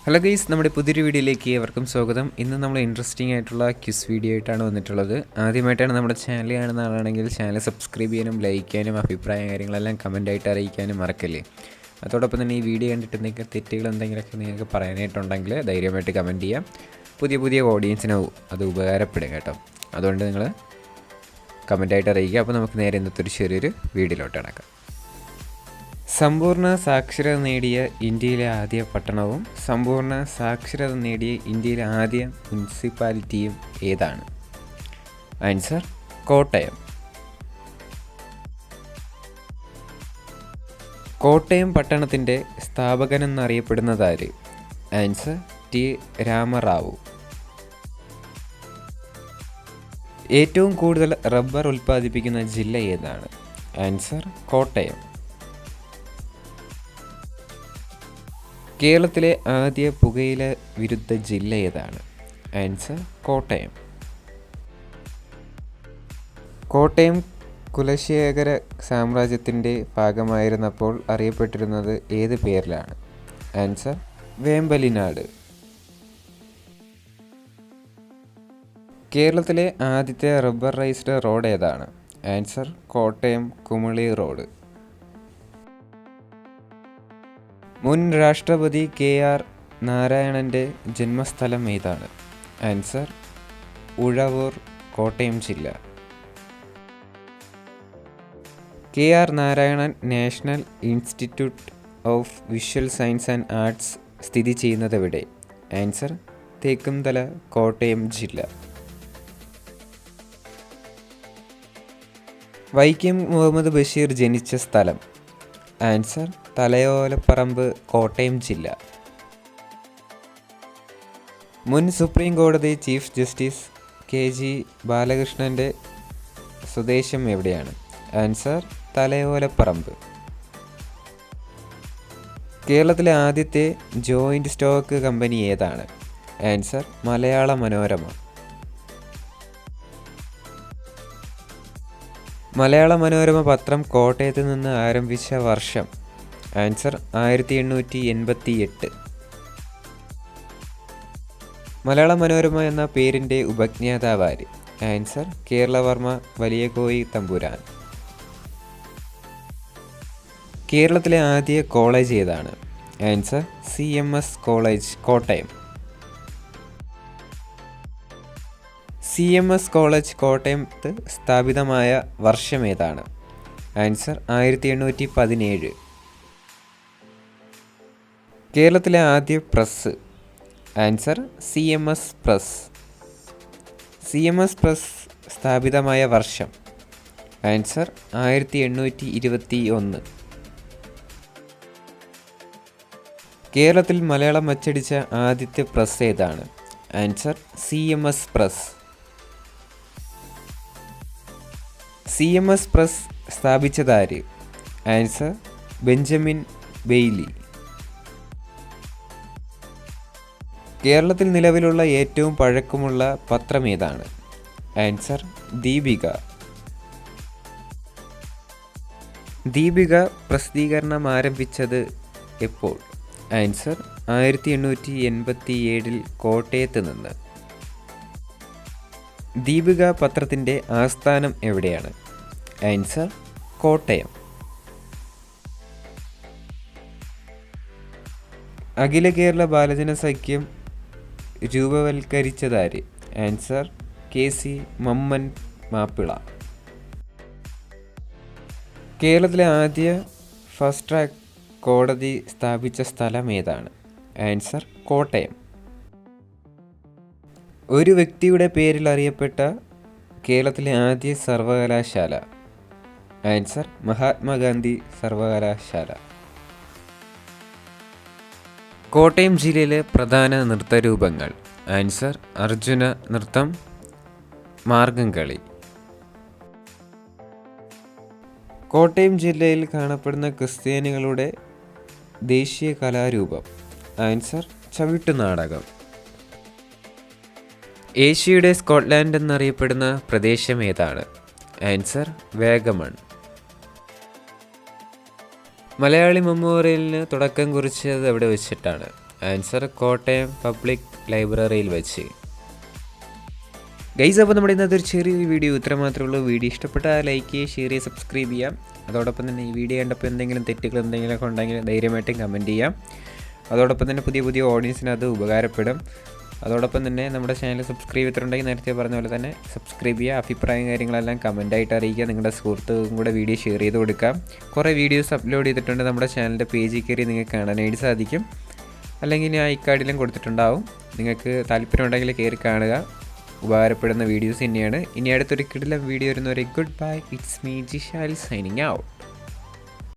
Hello guys, നമ്മുടെ പുതിയൊരു വീഡിയോയിലേക്ക് ഏവർക്കും സ്വാഗതം. ഇന്ന് നമ്മൾ ഇൻട്രസ്റ്റിംഗ് ആയിട്ടുള്ള ക്വിസ് വീഡിയോ ആയിട്ടാണ് വന്നിട്ടുള്ളത്. ആദ്യമായിട്ടാണ് നമ്മുടെ ചാനൽ കാണുന്ന ആളാണെങ്കിൽ ചാനൽ സബ്സ്ക്രൈബ് ചെയ്യാനും ലൈക്ക് ചെയ്യാനും അഭിപ്രായം കാര്യങ്ങളെല്ലാം കമൻറ്റായിട്ട് അറിയിക്കാനും മറക്കല്ലേ. അതോടൊപ്പം തന്നെ ഈ വീഡിയോ കണ്ടിട്ട് എന്തെങ്കിലും തെറ്റുകൾ എന്തെങ്കിലുമൊക്കെ നിങ്ങൾക്ക് പറയാനായിട്ടുണ്ടെങ്കിൽ ധൈര്യമായിട്ട് കമൻറ്റ് ചെയ്യാം. പുതിയ ഓഡിയൻസിന് അത് ഉപകാരപ്പെടും കേട്ടോ. അതുകൊണ്ട് നിങ്ങൾ കമൻറ്റായിട്ട് അറിയിക്കുക. അപ്പോൾ നമുക്ക് നേരെ ഇന്നത്തെ ഒരു ചെറിയൊരു വീഡിയോയിലോട്ട് നടക്കാം. സമ്പൂർണ്ണ സാക്ഷരത നേടിയ ഇന്ത്യയിലെ ആദ്യ പട്ടണവും സമ്പൂർണ്ണ സാക്ഷരത നേടിയ ഇന്ത്യയിലെ ആദ്യ മുനിസിപ്പാലിറ്റിയും ഏതാണ്? ആൻസർ കോട്ടയം. കോട്ടയം പട്ടണത്തിൻ്റെ സ്ഥാപകനെന്നറിയപ്പെടുന്നതാര്? Answer T Rama Rao. ഏറ്റവും കൂടുതൽ റബ്ബർ ഉൽപ്പാദിപ്പിക്കുന്ന ജില്ല ഏതാണ്? ആൻസർ കോട്ടയം. കേരളത്തിലെ ആദ്യ പുകയില വിരുദ്ധ ജില്ല ഏതാണ്? ആൻസർ കോട്ടയം. കോട്ടയം കുലശേഖര സാമ്രാജ്യത്തിൻ്റെ ഭാഗമായിരുന്നപ്പോൾ അറിയപ്പെട്ടിരുന്നത് ഏത് പേരിലാണ്? ആൻസർ വേമ്പലിനാട്. കേരളത്തിലെ ആദ്യത്തെ റബ്ബറൈസ്ഡ് റോഡ് ഏതാണ്? Answer Kottayam Kumily road. മുൻ രാഷ്ട്രപതി KR നാരായണൻ്റെ ജന്മസ്ഥലം ഏതാണ്? ആൻസർ ഉഴവൂർ, കോട്ടയം ജില്ല. KR Narayanan national institute of visual science and arts സ്ഥിതി ചെയ്യുന്നതെവിടെ? ആൻസർ തേക്കുംതല, കോട്ടയം ജില്ല. വൈക്കം മുഹമ്മദ് ബഷീർ ജനിച്ച സ്ഥലം? ആൻസർ തലയോലപ്പറമ്പ്, കോട്ടയം ജില്ല. മുൻ സുപ്രീം കോടതി ചീഫ് ജസ്റ്റിസ് KG ബാലകൃഷ്ണൻ്റെ സ്വദേശം എവിടെയാണ്? ആൻസർ തലയോലപ്പറമ്പ്. കേരളത്തിലെ ആദ്യത്തെ ജോയിൻ്റ് സ്റ്റോക്ക് കമ്പനി ഏതാണ്? ആൻസർ മലയാള മനോരമ. മലയാള മനോരമ പത്രം കോട്ടയത്ത് നിന്ന് ആരംഭിച്ച വർഷം? ആൻസർ 1888. മലയാള മനോരമ എന്ന പേരിൻ്റെ ഉപജ്ഞാതാവാര്? ആൻസർ കേരളവർമ്മ വലിയകോയി തമ്പുരാൻ. കേരളത്തിലെ ആദ്യ കോളേജ് ഏതാണ്? Answer CMS college, Kottayam. CMS college കോട്ടയത്ത് സ്ഥാപിതമായ വർഷം ഏതാണ്? ആൻസർ 1817. കേരളത്തിലെ ആദ്യ press? Answer CMS press. CMS press സ്ഥാപിതമായ വർഷം? ആൻസർ 1821. കേരളത്തിൽ മലയാളം അച്ചടിച്ച ആദ്യത്തെ പ്രസ് ഏതാണ്? Answer CMS press. CMS press സ്ഥാപിച്ചതാര്? Answer Benjamin Bailey. കേരളത്തിൽ നിലവിലുള്ള ഏറ്റവും പഴക്കമുള്ള പത്രം ഏതാണ്? ആൻസർ ദീപിക. ദീപിക പ്രസിദ്ധീകരണം ആരംഭിച്ചത് എപ്പോൾ? ആൻസർ 1887 കോട്ടയത്ത് നിന്ന്. ദീപിക പത്രത്തിൻ്റെ ആസ്ഥാനം എവിടെയാണ്? ആൻസർ കോട്ടയം. അഖില കേരള ബാലജന സഖ്യം രൂപവൽക്കരിച്ചതാര്? Answer KC Mammen Mappila. കേരളത്തിലെ ആദ്യ ഫസ്റ്റ് ട്രാക്ക് കോടതി സ്ഥാപിച്ച സ്ഥലം ഏതാണ്? ആൻസർ കോട്ടയം. ഒരു വ്യക്തിയുടെ പേരിൽ അറിയപ്പെട്ട കേരളത്തിലെ ആദ്യ സർവകലാശാല? ആൻസർ മഹാത്മാഗാന്ധി സർവകലാശാല. കോട്ടയം ജില്ലയിലെ പ്രധാന നൃത്തരൂപങ്ങൾ? ആൻസർ അർജുന നൃത്തം, മാർഗംകളി. കോട്ടയം ജില്ലയിൽ കാണപ്പെടുന്ന ക്രിസ്ത്യാനികളുടെ ദേശീയ കലാരൂപം? ആൻസർ ചവിട്ടുനാടകം. ഏഷ്യയുടെ സ്കോട്ട്ലാൻഡ് എന്നറിയപ്പെടുന്ന പ്രദേശം ഏതാണ്? ആൻസർ വാഗമൺ. മലയാളി മെമ്മോറിയലിന് തുടക്കം കുറിച്ചത് എവിടെ വെച്ചിട്ടാണ്? ആൻസർ കോട്ടയം പബ്ലിക് ലൈബ്രറിയിൽ വെച്ച്. ഗൈസ്, അപ്പോൾ നമ്മുടെ ഇന്നത്തെ ഒരു ചെറിയൊരു വീഡിയോ ഇത്ര മാത്രമേ ഉള്ളൂ. വീഡിയോ ഇഷ്ടപ്പെട്ടാൽ ലൈക്ക് ചെയ്യുക, ഷെയർ ചെയ്യുക, സബ്സ്ക്രൈബ് ചെയ്യാം. അതോടൊപ്പം തന്നെ ഈ വീഡിയോ കണ്ടപ്പോൾ എന്തെങ്കിലും തെറ്റുകൾ എന്തെങ്കിലുമൊക്കെ ഉണ്ടെങ്കിൽ ധൈര്യമായിട്ടും കമൻറ്റ് ചെയ്യാം. അതോടൊപ്പം തന്നെ പുതിയ ഓഡിയൻസിന് അത് ഉപകാരപ്പെടും. അതോടൊപ്പം തന്നെ നമ്മുടെ ചാനൽ സബ്സ്ക്രൈബ് ചെയ്തിട്ടുണ്ടെങ്കിൽ നേരത്തെ പറഞ്ഞ പോലെ തന്നെ സബ്സ്ക്രൈബ് ചെയ്യുക. അഭിപ്രായം കാര്യങ്ങളെല്ലാം കമൻറ്റായിട്ട് അറിയിക്കുക. നിങ്ങളുടെ സുഹൃത്തുക്കും കൂടെ വീഡിയോ ഷെയർ ചെയ്ത് കൊടുക്കാം. കുറേ വീഡിയോസ് അപ്ലോഡ് ചെയ്തിട്ടുണ്ട്. നമ്മുടെ ചാനലിൻ്റെ പേജിൽ കയറി നിങ്ങൾക്ക് കാണാനായിട്ട് സാധിക്കും. അല്ലെങ്കിൽ ഞാൻ ഐക്കാർഡിലും കൊടുത്തിട്ടുണ്ടാവും. നിങ്ങൾക്ക് താല്പര്യമുണ്ടെങ്കിൽ കയറി കാണുക. ഉപകാരപ്പെടുന്ന വീഡിയോസ് തന്നെയാണ്. ഇനി അടുത്തൊരു കിടിലം വീഡിയോ വരുന്നവരെ good bye. It's me Jishal signing out.